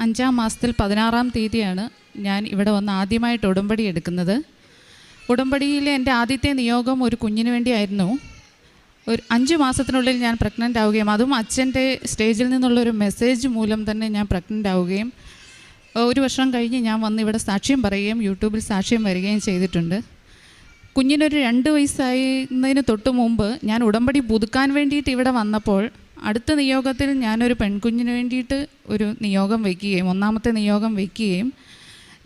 5-ാം മാസത്തിൽ 16-ാം തീയതിയാണ് ഞാൻ ഇവിടെ വന്ന് ആദ്യമായിട്ട് ഉടമ്പടി എടുക്കുന്നത്. ഉടമ്പടിയിൽ എൻ്റെ ആദ്യത്തെ നിയോഗം ഒരു കുഞ്ഞിന് വേണ്ടിയായിരുന്നു. ഒരു 5 മാസത്തിനുള്ളിൽ ഞാൻ പ്രഗ്നൻ്റ് ആവുകയും അതും അച്ഛൻ്റെ സ്റ്റേജിൽ നിന്നുള്ളൊരു മെസ്സേജ് മൂലം തന്നെ ഞാൻ പ്രഗ്നൻ്റ് ആവുകയും 1 വർഷം കഴിഞ്ഞ് ഞാൻ വന്ന് ഇവിടെ സാക്ഷ്യം പറയുകയും യൂട്യൂബിൽ സാക്ഷ്യം വരികയും ചെയ്തിട്ടുണ്ട്. കുഞ്ഞിനൊരു 2 വയസ്സായിരുന്നതിന് തൊട്ട് മുമ്പ് ഞാൻ ഉടമ്പടി പുതുക്കാൻ വേണ്ടിയിട്ട് ഇവിടെ വന്നപ്പോൾ അടുത്ത നിയോഗത്തിൽ ഞാനൊരു പെൺകുഞ്ഞിന് വേണ്ടിയിട്ട് ഒരു നിയോഗം വയ്ക്കുകയും 1-ാമത്തെ നിയോഗം വയ്ക്കുകയും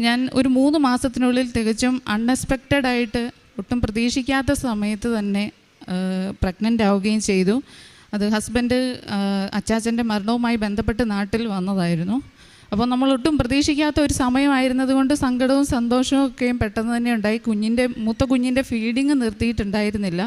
ഞാൻ ഒരു 3 മാസത്തിനുള്ളിൽ തികച്ചും അൺഎക്സ്പെക്റ്റഡായിട്ട് ഒട്ടും പ്രതീക്ഷിക്കാത്ത സമയത്ത് തന്നെ പ്രഗ്നൻ്റ് ആവുകയും ചെയ്തു. അത് ഹസ്ബൻഡ് അച്ചാച്ചൻ്റെ മരണവുമായി ബന്ധപ്പെട്ട് നാട്ടിൽ വന്നതായിരുന്നു. അപ്പോൾ നമ്മളൊട്ടും പ്രതീക്ഷിക്കാത്ത ഒരു സമയമായിരുന്നത് കൊണ്ട് സങ്കടവും സന്തോഷവും ഒക്കെയും പെട്ടെന്ന് തന്നെ ഉണ്ടായി. മൂത്ത കുഞ്ഞിൻ്റെ ഫീഡിങ് നിർത്തിയിട്ടുണ്ടായിരുന്നില്ല.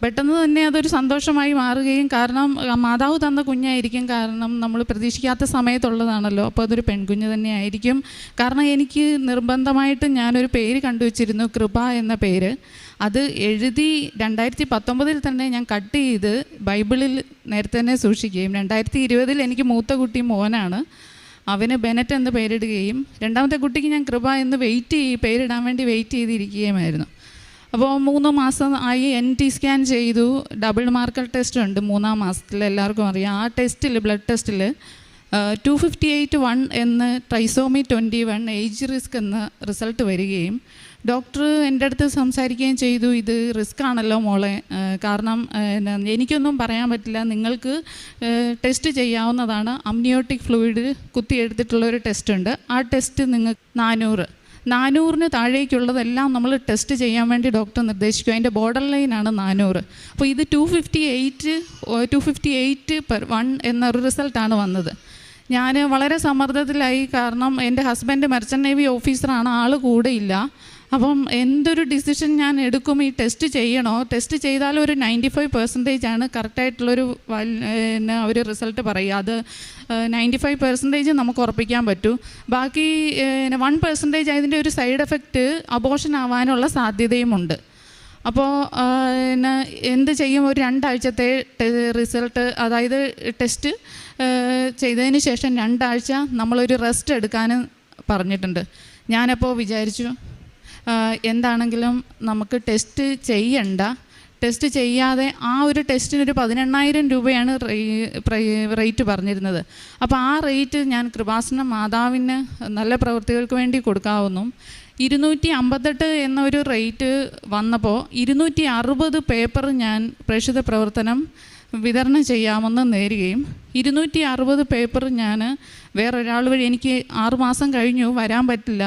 പെട്ടെന്ന് തന്നെ അതൊരു സന്തോഷമായി മാറുകയും, കാരണം മാതാവ് തന്ന കുഞ്ഞായിരിക്കും, കാരണം നമ്മൾ പ്രതീക്ഷിക്കാത്ത സമയത്തുള്ളതാണല്ലോ, അപ്പോൾ അതൊരു പെൺകുഞ്ഞ് തന്നെ ആയിരിക്കും. കാരണം എനിക്ക് നിർബന്ധമായിട്ട് ഞാനൊരു പേര് കണ്ടുവച്ചിരുന്നു, കൃപ എന്ന പേര്. അത് എഴുതി 2019 തന്നെ ഞാൻ കട്ട് ചെയ്ത് ബൈബിളിൽ നേരത്തെ തന്നെ സൂക്ഷിക്കുകയും 2020 എനിക്ക് മൂത്ത കുട്ടി മോനാണ്, അവന് ബെനറ്റ് എന്ന് പേരിടുകയും 2-ാമത്തെ കുട്ടിക്ക് ഞാൻ കൃപ എന്ന് പേരിടാൻ വേണ്ടി വെയിറ്റ് ചെയ്തിരിക്കുകയുമായിരുന്നു. അപ്പോൾ 3 മാസം ആയി NT സ്കാൻ ചെയ്തു. ഡബിൾ മാർക്കർ ടെസ്റ്റ് ഉണ്ട് 3-ാം മാസത്തിൽ, എല്ലാവർക്കും അറിയാം. ആ ടെസ്റ്റിൽ, ബ്ലഡ് ടെസ്റ്റിൽ 258-1 എന്ന് ട്രൈസോമി 21 ഏജ് റിസ്ക് എന്ന റിസൾട്ട് വരികയും ഡോക്ടർ എൻ്റെ അടുത്ത് സംസാരിക്കുകയും ചെയ്തു, ഇത് റിസ്ക് ആണല്ലോ മോളെ, കാരണം എനിക്കൊന്നും പറയാൻ പറ്റില്ല, നിങ്ങൾക്ക് ടെസ്റ്റ് ചെയ്യാവുന്നതാണ്. അമ്നിയോട്ടിക് ഫ്ലൂയിഡ് കുത്തിയെടുത്തിട്ടുള്ളൊരു ടെസ്റ്റ് ഉണ്ട്. ആ ടെസ്റ്റ് നിങ്ങൾക്ക് 400 താഴേക്കുള്ളതെല്ലാം നമ്മൾ ടെസ്റ്റ് ചെയ്യാൻ വേണ്ടി ഡോക്ടർ നിർദ്ദേശിക്കും. അതിൻ്റെ ബോർഡർ ലൈനാണ് 400. അപ്പോൾ ഇത് 258/1 എന്നൊരു റിസൾട്ടാണ് വന്നത്. ഞാൻ വളരെ സമ്മർദ്ദത്തിലായി, കാരണം എൻ്റെ ഹസ്ബൻഡ് മെർച്ചൻ്റ് നേവി ഓഫീസറാണ്, ആൾ കൂടെ ഇല്ല. അപ്പം എന്തൊരു ഡിസിഷൻ ഞാൻ എടുക്കും, ഈ ടെസ്റ്റ് ചെയ്യണോ? ടെസ്റ്റ് ചെയ്താലും ഒരു 95% കറക്റ്റായിട്ടുള്ളൊരു ഒരു റിസൾട്ട് പറയുക. അത് 95% നമുക്ക് ഉറപ്പിക്കാൻ പറ്റൂ. ബാക്കി 1% അതിൻ്റെ ഒരു സൈഡ് എഫക്റ്റ് അബോർഷൻ ആവാനുള്ള സാധ്യതയുമുണ്ട്. അപ്പോൾ എന്ത് ചെയ്യും? ഒരു 2 ആഴ്ചത്തെ റിസൾട്ട്, അതായത് ടെസ്റ്റ് ചെയ്തതിന് ശേഷം 2 ആഴ്ച നമ്മളൊരു റെസ്റ്റ് എടുക്കാനും പറഞ്ഞിട്ടുണ്ട്. ഞാനപ്പോൾ വിചാരിച്ചു, എന്താണെങ്കിലും നമുക്ക് ടെസ്റ്റ് ചെയ്യണ്ട, ടെസ്റ്റ് ചെയ്യാതെ ആ ഒരു ടെസ്റ്റിനൊരു 18,000 രൂപയാണ് റേറ്റ് പറഞ്ഞിരുന്നത്. അപ്പോൾ ആ റേറ്റ് ഞാൻ കൃപാസനം മാതാവിന് നല്ല പ്രവൃത്തികൾക്ക് വേണ്ടി കൊടുക്കാവുന്നു. 258 എന്നൊരു റേറ്റ് വന്നപ്പോൾ 260 പേപ്പർ ഞാൻ പ്രേക്ഷിത പ്രവർത്തനം വിതരണം ചെയ്യാമെന്ന് നേരുകയും 260 പേപ്പർ ഞാൻ വേറൊരാൾ വഴി, എനിക്ക് 6 മാസം കഴിഞ്ഞു, വരാൻ പറ്റില്ല.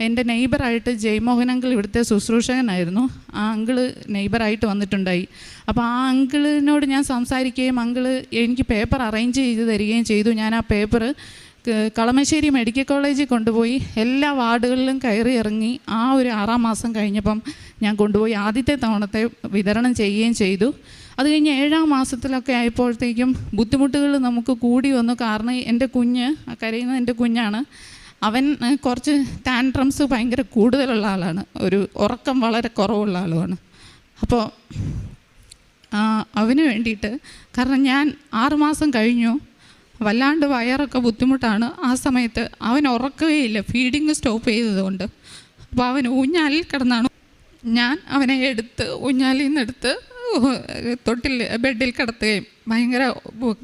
എൻ്റെ നെയ്ബറായിട്ട് ജയ്മോഹൻ അങ്കിൾ ഇവിടുത്തെ ശുശ്രൂഷകനായിരുന്നു. ആ അങ്കിള് നെയ്ബറായിട്ട് വന്നിട്ടുണ്ടായി. അപ്പോൾ ആ അങ്കിളിനോട് ഞാൻ സംസാരിക്കുകയും അങ്കിള് എനിക്ക് പേപ്പർ അറേഞ്ച് ചെയ്ത് തരികയും ചെയ്തു. ഞാൻ ആ പേപ്പർ കളമശ്ശേരി മെഡിക്കൽ കോളേജിൽ കൊണ്ടുപോയി എല്ലാ വാർഡുകളിലും കയറി ഇറങ്ങി ആ ഒരു 6-ാം മാസം കഴിഞ്ഞപ്പം ഞാൻ കൊണ്ടുപോയി ആദ്യത്തെ തവണത്തെ വിതരണം ചെയ്യുകയും ചെയ്തു. അത് കഴിഞ്ഞ് 7-ാം മാസത്തിലൊക്കെ ആയപ്പോഴത്തേക്കും ബുദ്ധിമുട്ടുകൾ നമുക്ക് കൂടി വന്നു. കാരണം എൻ്റെ കുഞ്ഞ്, കരയുന്ന എൻ്റെ കുഞ്ഞാണ്, അവൻ കുറച്ച് ടാൻട്രംസ് ഭയങ്കര കൂടുതലുള്ള ആളാണ്, ഒരു ഉറക്കം വളരെ കുറവുള്ള ആളുമാണ്. അപ്പോൾ അവന് വേണ്ടിയിട്ട്, കാരണം ഞാൻ 6 മാസം കഴിഞ്ഞു, വല്ലാണ്ട് വയറൊക്കെ ബുദ്ധിമുട്ടാണ്. ആ സമയത്ത് അവൻ ഉറക്കുകയില്ല, ഫീഡിങ് സ്റ്റോപ്പ് ചെയ്തതുകൊണ്ട്. അപ്പോൾ അവൻ ഊഞ്ഞാലിൽ കിടന്നാണ്. ഞാൻ അവനെ ഊഞ്ഞാലിൽ നിന്നെടുത്ത് ബെഡിൽ കിടത്തുകയും ഭയങ്കര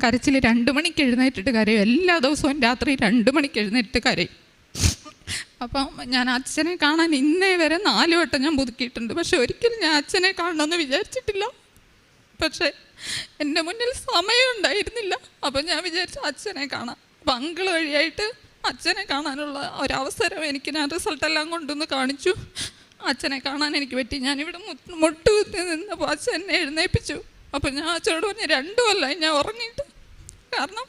കരച്ചിൽ. 2 മണിക്ക് എഴുന്നേറ്റിട്ട് കരയും, എല്ലാ ദിവസവും രാത്രി 2 മണിക്ക് എഴുന്നേറ്റ് കരയും. അപ്പം ഞാൻ അച്ഛനെ കാണാൻ ഇന്നേ വരെ 4 വട്ടം ഞാൻ പുതുക്കിയിട്ടുണ്ട്. പക്ഷെ ഒരിക്കലും ഞാൻ അച്ഛനെ കാണണമെന്ന് വിചാരിച്ചിട്ടില്ല. പക്ഷേ എൻ്റെ മുന്നിൽ സമയം ഉണ്ടായിരുന്നില്ല. അപ്പം ഞാൻ വിചാരിച്ചു അച്ഛനെ കാണാം. അപ്പം അങ്കിൾ വഴിയായിട്ട് അച്ഛനെ കാണാനുള്ള ഒരവസരം ഞാൻ റിസൾട്ടെല്ലാം കൊണ്ടുവന്ന് കാണിച്ചു. അച്ഛനെ കാണാൻ എനിക്ക് പറ്റി. ഞാനിവിടെ മുട്ടുകുത്തി നിന്നപ്പോൾ അച്ഛൻ എന്നെ എഴുന്നേൽപ്പിച്ചു. അപ്പം ഞാൻ അച്ഛനോട് പറഞ്ഞു, 2 കൊല്ലമായി ഞാൻ ഉറങ്ങിയിട്ട്. കാരണം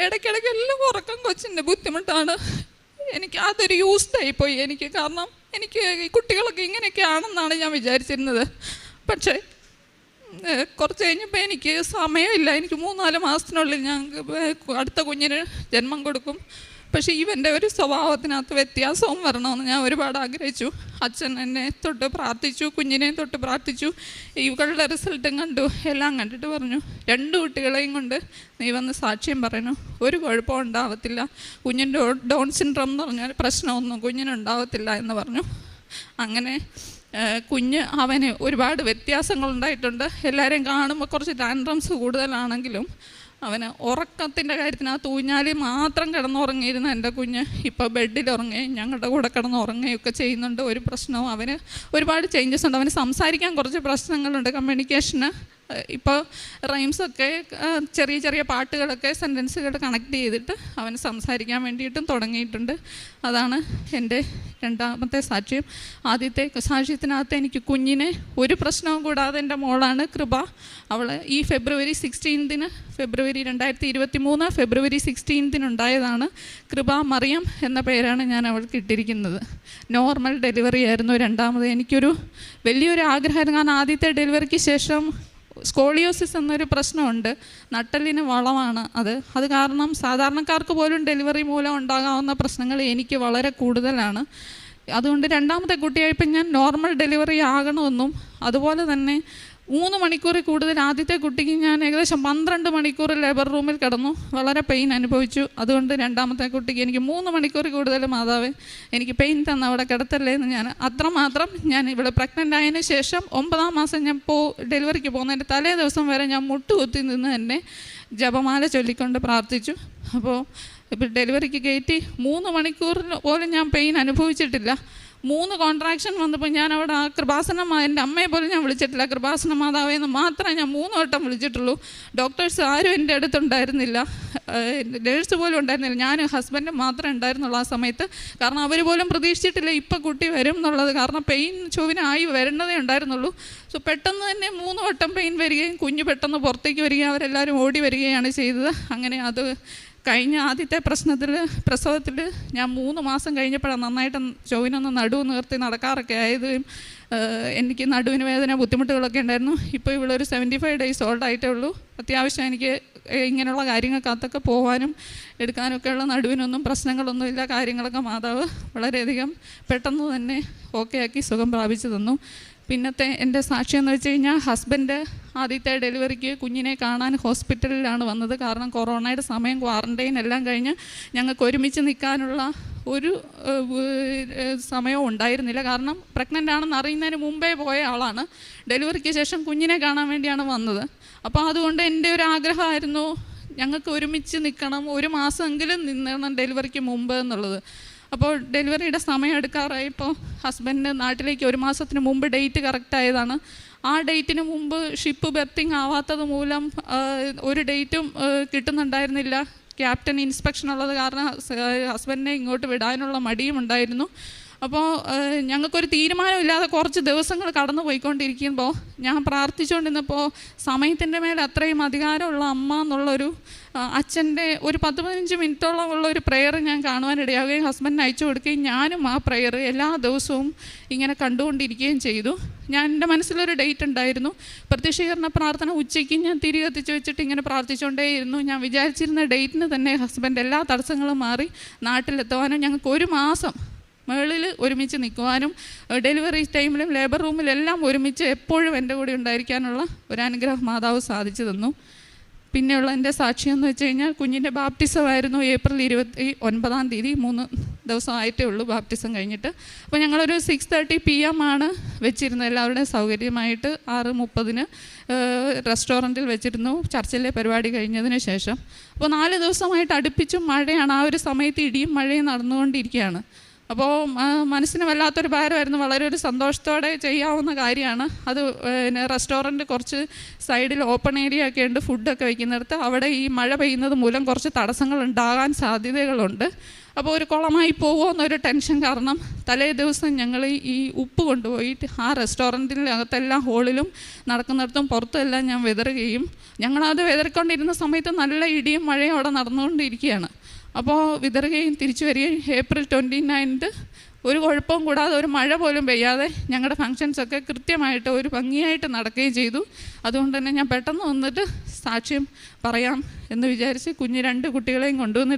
ഇടയ്ക്കിടയ്ക്ക് എല്ലാം ഉറക്കം കൊച്ചിൻ്റെ ബുദ്ധിമുട്ടാണ്. എനിക്ക് അതൊരു യൂസ്ഡായിപ്പോയി എനിക്ക്. കാരണം എനിക്ക് ഈ കുട്ടികളൊക്കെ ഇങ്ങനെയൊക്കെ ആണെന്നാണ് ഞാൻ വിചാരിച്ചിരുന്നത്. പക്ഷേ കുറച്ച് കഴിഞ്ഞപ്പോൾ എനിക്ക് സമയമില്ല, എനിക്ക് 3-4 മാസത്തിനുള്ളിൽ ഞാൻ അടുത്ത കുഞ്ഞിന് ജന്മം കൊടുക്കും. പക്ഷേ ഇവൻ്റെ ഒരു സ്വഭാവത്തിനകത്ത് വ്യത്യാസവും വരണമെന്ന് ഞാൻ ഒരുപാട് ആഗ്രഹിച്ചു. അച്ഛൻ എന്നെ തൊട്ട് പ്രാർത്ഥിച്ചു, കുഞ്ഞിനെ തൊട്ട് പ്രാർത്ഥിച്ചു, ഇവകളുടെ റിസൾട്ടും കണ്ടു, എല്ലാം കണ്ടിട്ട് പറഞ്ഞു 2 കുട്ടികളെയും കൊണ്ട് നീ വന്ന് സാക്ഷ്യം പറയണം, ഒരു കുഴപ്പവും ഉണ്ടാവത്തില്ല, കുഞ്ഞിൻ്റെ ഡൗൺ സിൻഡ്രോം എന്ന് പറഞ്ഞാൽ പ്രശ്നമൊന്നും കുഞ്ഞിനുണ്ടാവത്തില്ല എന്ന് പറഞ്ഞു. അങ്ങനെ അവന് ഒരുപാട് വ്യത്യാസങ്ങളുണ്ടായിട്ടുണ്ട്. എല്ലാവരെയും കാണുമ്പോൾ കുറച്ച് ടാൻഡ്രംസ് കൂടുതലാണെങ്കിലും അവന് ഉറക്കത്തിൻ്റെ കാര്യത്തിനകത്ത് ഊഞ്ഞാലിൽ മാത്രം കിടന്നുറങ്ങിയിരുന്ന എൻ്റെ കുഞ്ഞ് ഇപ്പോൾ ബെഡിൽ ഉറങ്ങി ഞങ്ങളുടെ കൂടെ കിടന്നുറങ്ങുകയൊക്കെ ചെയ്യുന്നുണ്ട്. ഒരു പ്രശ്നവും അവന് ഒരുപാട് ചേഞ്ചസ് ഉണ്ട്. അവന് സംസാരിക്കാൻ കുറച്ച് പ്രശ്നങ്ങളുണ്ട്, കമ്മ്യൂണിക്കേഷന്. ഇപ്പോൾ റൈംസൊക്കെ ചെറിയ ചെറിയ പാട്ടുകളൊക്കെ സെൻറ്റൻസുകൾ കണക്ട് ചെയ്തിട്ട് അവന് സംസാരിക്കാൻ വേണ്ടിയിട്ടും തുടങ്ങിയിട്ടുണ്ട്. അതാണ് എൻ്റെ രണ്ടാമത്തെ സാക്ഷ്യം. ആദ്യത്തെ സാക്ഷ്യത്തിനകത്ത് എനിക്ക് കുഞ്ഞിനെ ഒരു പ്രശ്നവും കൂടാതെ എൻ്റെ മോളാണ് കൃപ. അവൾ ഈ ഫെബ്രുവരി 16 ഫെബ്രുവരി 2023 ഫെബ്രുവരി 16 ഉണ്ടായതാണ്. കൃപ മറിയം എന്ന പേരാണ് ഞാൻ അവൾക്ക് ഇട്ടിരിക്കുന്നത്. നോർമൽ ഡെലിവറി ആയിരുന്നു രണ്ടാമത്. എനിക്കൊരു വലിയൊരു ആഗ്രഹമായിരുന്നു, കാരണം ആദ്യത്തെ ഡെലിവറിക്ക് ശേഷം സ്കോളിയോസിസ് എന്നൊരു പ്രശ്നമുണ്ട്, നട്ടലിന് വളമാണ് അത് കാരണം സാധാരണക്കാർക്ക് പോലും ഡെലിവറി മൂലം ഉണ്ടാകാവുന്ന പ്രശ്നങ്ങൾ എനിക്ക് വളരെ കൂടുതലാണ്. അതുകൊണ്ട് രണ്ടാമത്തെ കുട്ടിയായപ്പോൾ ഞാൻ നോർമൽ ഡെലിവറി ആകണമെന്നും അതുപോലെ തന്നെ 3 മണിക്കൂറിൽ കൂടുതൽ ആദ്യത്തെ കുട്ടിക്ക് ഞാൻ ഏകദേശം 12 മണിക്കൂർ ലേബർ റൂമിൽ കിടന്നു, വളരെ പെയിൻ അനുഭവിച്ചു. അതുകൊണ്ട് രണ്ടാമത്തെ കുട്ടിക്ക് എനിക്ക് 3 മണിക്കൂറിൽ കൂടുതൽ മാതാവേ എനിക്ക് പെയിൻ തന്ന അവിടെ കിടത്തല്ലേ എന്ന് ഞാൻ അത്രമാത്രം ഞാൻ ഇവിടെ പ്രഗ്നൻ്റ് ആയതിന് ശേഷം 9-ാം മാസം ഞാൻ ഡെലിവറിക്ക് പോകുന്നതിൻ്റെ തലേ ദിവസം വരെ ഞാൻ മുട്ടുകുത്തി നിന്ന് തന്നെ ജപമാല ചൊല്ലിക്കൊണ്ട് പ്രാർത്ഥിച്ചു. അപ്പോൾ ഇപ്പോൾ ഡെലിവറിക്ക് കയറ്റി 3 മണിക്കൂറിൽ പോലും ഞാൻ പെയിൻ അനുഭവിച്ചിട്ടില്ല. 3 കോൺട്രാക്ഷൻ വന്നപ്പോൾ ഞാൻ അവിടെ ആ എൻ്റെ അമ്മയെ പോലും ഞാൻ വിളിച്ചിട്ടില്ല, കൃപാസന മാതാവേ എന്ന് മാത്രമേ ഞാൻ 3 വട്ടം വിളിച്ചിട്ടുള്ളൂ. ഡോക്ടേഴ്സ് ആരും എൻ്റെ അടുത്തുണ്ടായിരുന്നില്ല, നേഴ്സ് പോലും ഉണ്ടായിരുന്നില്ല, ഞാൻ ഹസ്ബൻഡ് മാത്രമേ ഉണ്ടായിരുന്നുള്ളൂ ആ സമയത്ത്. കാരണം അവർ പോലും പ്രതീക്ഷിച്ചിട്ടില്ല ഇപ്പം കുട്ടി വരും എന്നുള്ളത്, കാരണം പെയിൻ ചൊവ്വിനായി വരുന്നതേ ഉണ്ടായിരുന്നുള്ളൂ. സോ പെട്ടെന്ന് തന്നെ 3 വട്ടം പെയിൻ വരികയും കുഞ്ഞ് പെട്ടെന്ന് പുറത്തേക്ക് വരികയും അവരെല്ലാവരും ഓടി വരികയാണ് ചെയ്തത്. അങ്ങനെ അത് കഴിഞ്ഞ ആദ്യത്തെ പ്രസവത്തിൽ ഞാൻ 3 മാസം കഴിഞ്ഞപ്പോഴാണ് നന്നായിട്ട് ചൊവ്വിനൊന്ന് നടുവ് നിവർത്തി നടക്കാറൊക്കെ ആയത്. എനിക്ക് നടുവിന് വേദന ബുദ്ധിമുട്ടുകളൊക്കെ ഉണ്ടായിരുന്നു. ഇപ്പോൾ ഇവളൊരു 75 ഡേയ്സ് ഓൾഡായിട്ടേ ഉള്ളൂ. അത്യാവശ്യം എനിക്ക് ഇങ്ങനെയുള്ള കാര്യങ്ങൾക്കകത്തൊക്കെ പോകാനും എടുക്കാനൊക്കെയുള്ള നടുവിനൊന്നും പ്രശ്നങ്ങളൊന്നുമില്ല. കാര്യങ്ങളൊക്കെ മാതാവ് വളരെയധികം പെട്ടെന്ന് തന്നെ ഓക്കെ ആക്കി സുഖം പ്രാപിച്ചു തന്നു. പിന്നത്തെ എൻ്റെ സാക്ഷ്യം എന്ന് വെച്ച് കഴിഞ്ഞാൽ ഹസ്ബൻഡ് ആദ്യത്തെ ഡെലിവറിക്ക് കുഞ്ഞിനെ കാണാൻ ഹോസ്പിറ്റലിലാണ് വന്നത്. കാരണം കൊറോണയുടെ സമയം, ക്വാറൻറ്റൈൻ എല്ലാം കഴിഞ്ഞ് ഞങ്ങൾക്ക് ഒരുമിച്ച് നിൽക്കാനുള്ള ഒരു സമയവും ഉണ്ടായിരുന്നില്ല. കാരണം പ്രഗ്നൻ്റ് ആണെന്ന് അറിയുന്നതിന് മുമ്പേ പോയ ആളാണ്. ഡെലിവറിക്ക് ശേഷം കുഞ്ഞിനെ കാണാൻ വേണ്ടിയാണ് വന്നത്. അപ്പോൾ അതുകൊണ്ട് എൻ്റെ ഒരു ആഗ്രഹമായിരുന്നു ഞങ്ങൾക്ക് ഒരുമിച്ച് നിൽക്കണം, 1 മാസമെങ്കിലും നിന്നണം ഡെലിവറിക്ക് മുമ്പ് എന്നുള്ളത്. അപ്പോൾ ഡെലിവറിയുടെ സമയം എടുക്കാറായപ്പോൾ ഹസ്ബൻഡ് നാട്ടിലേക്ക് 1 മാസത്തിന് മുമ്പ് ഡേറ്റ് കറക്റ്റായതാണ്. ആ ഡേറ്റിന് മുമ്പ് ഷിപ്പ് ബെർത്തിങ് ആവാത്തത് മൂലം ഒരു ഡേറ്റും കിട്ടുന്നുണ്ടായിരുന്നില്ല. ക്യാപ്റ്റൻ ഇൻസ്പെക്ഷൻ ഉള്ളത് കാരണം ഹസ്ബൻഡിനെ ഇങ്ങോട്ട് വിടാനുള്ള മടിയും ഉണ്ടായിരുന്നു. അപ്പോൾ ഞങ്ങൾക്കൊരു തീരുമാനമില്ലാതെ കുറച്ച് ദിവസങ്ങൾ കടന്നു പോയിക്കൊണ്ടിരിക്കുമ്പോൾ ഞാൻ പ്രാർത്ഥിച്ചുകൊണ്ടിരുന്നപ്പോൾ സമയത്തിൻ്റെ മേലെ അത്രയും അധികാരമുള്ള അമ്മ എന്നുള്ളൊരു അച്ഛൻ്റെ ഒരു 10-15 മിനിറ്റോളം ഉള്ള ഒരു പ്രെയർ ഞാൻ കാണുവാനിടയാവുകയും ഹസ്ബൻഡിന് അയച്ചു കൊടുക്കുകയും ഞാനും ആ പ്രെയർ എല്ലാ ദിവസവും ഇങ്ങനെ കണ്ടുകൊണ്ടിരിക്കുകയും ചെയ്തു. എൻ്റെ മനസ്സിലൊരു ഡേറ്റ് ഉണ്ടായിരുന്നു. പ്രത്യക്ഷീകരണ പ്രാർത്ഥന ഉച്ചയ്ക്ക് ഞാൻ തിരി കത്തിച്ച് വെച്ചിട്ട് ഇങ്ങനെ പ്രാർത്ഥിച്ചുകൊണ്ടേയിരുന്നു. ഞാൻ വിചാരിച്ചിരുന്ന ഡേറ്റിന് തന്നെ ഹസ്ബൻഡ് എല്ലാ തടസ്സങ്ങളും മാറി നാട്ടിലെത്തുവാനും ഞങ്ങൾക്ക് 1 മാസം മുകളിൽ ഒരുമിച്ച് നിൽക്കുവാനും ഡെലിവറി ടൈമിലും ലേബർ റൂമിലെല്ലാം ഒരുമിച്ച് എപ്പോഴും എൻ്റെ കൂടെ ഉണ്ടായിരിക്കാനുള്ള ഒരു അനുഗ്രഹം മാതാവ് സാധിച്ചു തന്നു. പിന്നെയുള്ള എൻ്റെ സാക്ഷ്യം എന്ന് വെച്ച് കഴിഞ്ഞാൽ കുഞ്ഞിൻ്റെ ബാപ്റ്റിസമായിരുന്നു ഏപ്രിൽ 29-ാം തീയതി. 3 ദിവസമായിട്ടേ ഉള്ളൂ ബാപ്റ്റിസം കഴിഞ്ഞിട്ട്. അപ്പോൾ ഞങ്ങളൊരു 6:30 PM ആണ് വെച്ചിരുന്നത്, എല്ലാവരുടെയും സൗകര്യമായിട്ട്. 6:30 റെസ്റ്റോറൻറ്റിൽ വെച്ചിരുന്നു ചർച്ചിലെ പരിപാടി കഴിഞ്ഞതിന് ശേഷം. അപ്പോൾ 4 ദിവസമായിട്ട് അടുപ്പിച്ചും മഴയാണ്. ആ ഒരു സമയത്ത് ഇടിയും മഴയും നടന്നുകൊണ്ടിരിക്കുകയാണ്. അപ്പോൾ മനസ്സിന് വല്ലാത്തൊരു ഭാരമായിരുന്നു. വളരെ ഒരു സന്തോഷത്തോടെ ചെയ്യാവുന്ന കാര്യമാണ് അത്. റെസ്റ്റോറൻറ്റ് കുറച്ച് സൈഡിൽ ഓപ്പൺ ഏരിയ ഒക്കെ ഉണ്ട്, ഫുഡൊക്കെ വയ്ക്കുന്നിടത്ത്. അവിടെ ഈ മഴ പെയ്യുന്നത് മൂലം കുറച്ച് തടസ്സങ്ങൾ ഉണ്ടാകാൻ സാധ്യതകളുണ്ട്. അപ്പോൾ ഒരു കുളമായി പോകുമോ എന്നൊരു ടെൻഷൻ കാരണം തലേ ദിവസം ഞങ്ങൾ ഈ ഉപ്പ് കൊണ്ടുപോയിട്ട് ആ റെസ്റ്റോറൻറ്റിനകത്തെല്ലാം ഹോളിലും നടക്കുന്നിടത്തും പുറത്തുമെല്ലാം ഞാൻ വിതറുകയും, ഞങ്ങളത് വിതറിക്കൊണ്ടിരുന്ന സമയത്ത് നല്ല ഇടിയും മഴയും അവിടെ നടന്നുകൊണ്ടിരിക്കുകയാണ്. അപ്പോൾ വിതറുകയും തിരിച്ചു വരികയും ഏപ്രിൽ 29 ഒരു കുഴപ്പവും കൂടാതെ ഒരു മഴ പോലും പെയ്യാതെ ഞങ്ങളുടെ ഫങ്ഷൻസൊക്കെ കൃത്യമായിട്ട് ഒരു ഭംഗിയായിട്ട് നടക്കുകയും ചെയ്തു. അതുകൊണ്ട് തന്നെ ഞാൻ പെട്ടെന്ന് വന്നിട്ട് സാക്ഷ്യം പറയാം എന്ന് വിചാരിച്ച് 2 കുട്ടികളെയും കൊണ്ടുവന്നിട്ടുണ്ട്.